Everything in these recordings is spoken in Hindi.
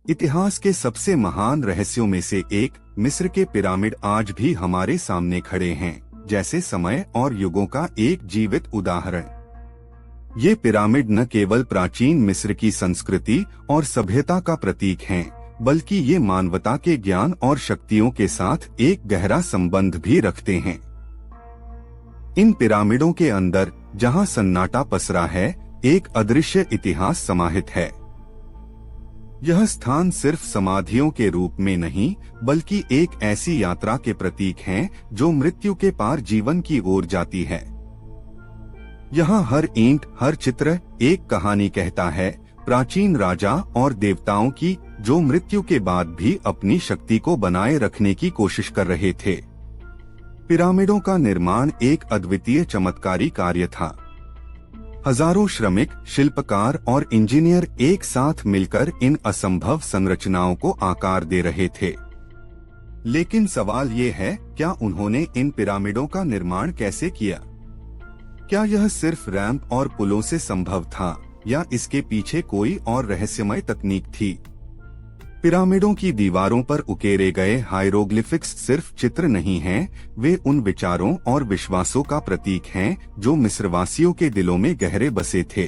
इतिहास के सबसे महान रहस्यों में से एक मिस्र के पिरामिड आज भी हमारे सामने खड़े हैं, जैसे समय और युगों का एक जीवित उदाहरण। ये पिरामिड न केवल प्राचीन मिस्र की संस्कृति और सभ्यता का प्रतीक हैं, बल्कि ये मानवता के ज्ञान और शक्तियों के साथ एक गहरा संबंध भी रखते हैं। इन पिरामिडों के अंदर जहां सन्नाटा पसरा है, एक अदृश्य इतिहास समाहित है। यह स्थान सिर्फ समाधियों के रूप में नहीं, बल्कि एक ऐसी यात्रा के प्रतीक हैं जो मृत्यु के पार जीवन की ओर जाती है। यहाँ हर ईंट, हर चित्र एक कहानी कहता है, प्राचीन राजा और देवताओं की, जो मृत्यु के बाद भी अपनी शक्ति को बनाए रखने की कोशिश कर रहे थे। पिरामिडों का निर्माण एक अद्वितीय चमत्कारी कार्य था। हजारों श्रमिक, शिल्पकार और इंजीनियर एक साथ मिलकर इन असंभव संरचनाओं को आकार दे रहे थे। लेकिन सवाल ये है, क्या उन्होंने इन पिरामिडों का निर्माण कैसे किया? क्या यह सिर्फ रैंप और पुलों से संभव था, या इसके पीछे कोई और रहस्यमय तकनीक थी? पिरामिडों की दीवारों पर उकेरे गए हायरोग्लिफिक्स सिर्फ चित्र नहीं हैं, वे उन विचारों और विश्वासों का प्रतीक हैं जो मिस्रवासियों के दिलों में गहरे बसे थे।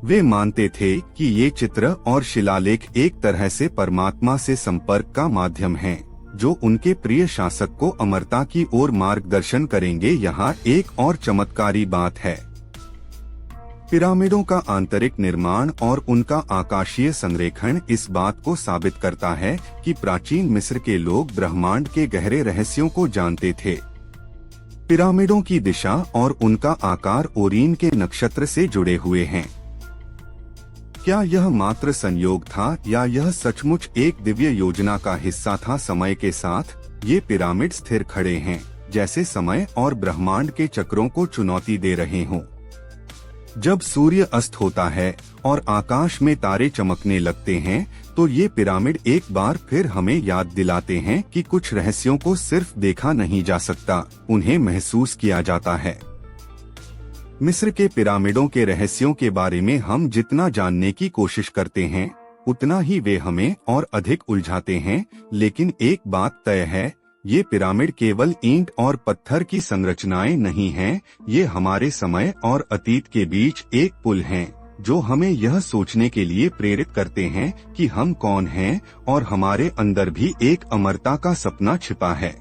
वे मानते थे कि ये चित्र और शिलालेख एक तरह से परमात्मा से संपर्क का माध्यम हैं, जो उनके प्रिय शासक को अमरता की ओर मार्गदर्शन करेंगे। यहाँ एक और चमत्कारी बात है। पिरामिडों का आंतरिक निर्माण और उनका आकाशीय संरेखण इस बात को साबित करता है कि प्राचीन मिस्र के लोग ब्रह्मांड के गहरे रहस्यों को जानते थे। पिरामिडों की दिशा और उनका आकार ओरीन के नक्षत्र से जुड़े हुए हैं। क्या यह मात्र संयोग था, या यह सचमुच एक दिव्य योजना का हिस्सा था? समय के साथ ये पिरामिड स्थिर खड़े हैं, जैसे समय और ब्रह्मांड के चक्रों को चुनौती दे रहे हों। जब सूर्य अस्त होता है और आकाश में तारे चमकने लगते हैं, तो ये पिरामिड एक बार फिर हमें याद दिलाते हैं कि कुछ रहस्यों को सिर्फ देखा नहीं जा सकता, उन्हें महसूस किया जाता है। मिस्र के पिरामिडों के रहस्यों के बारे में हम जितना जानने की कोशिश करते हैं, उतना ही वे हमें और अधिक उलझाते हैं। लेकिन एक बात तय है, ये पिरामिड केवल ईंट और पत्थर की संरचनाएं नहीं हैं, ये हमारे समय और अतीत के बीच एक पुल हैं, जो हमें यह सोचने के लिए प्रेरित करते हैं कि हम कौन हैं और हमारे अंदर भी एक अमरता का सपना छिपा है।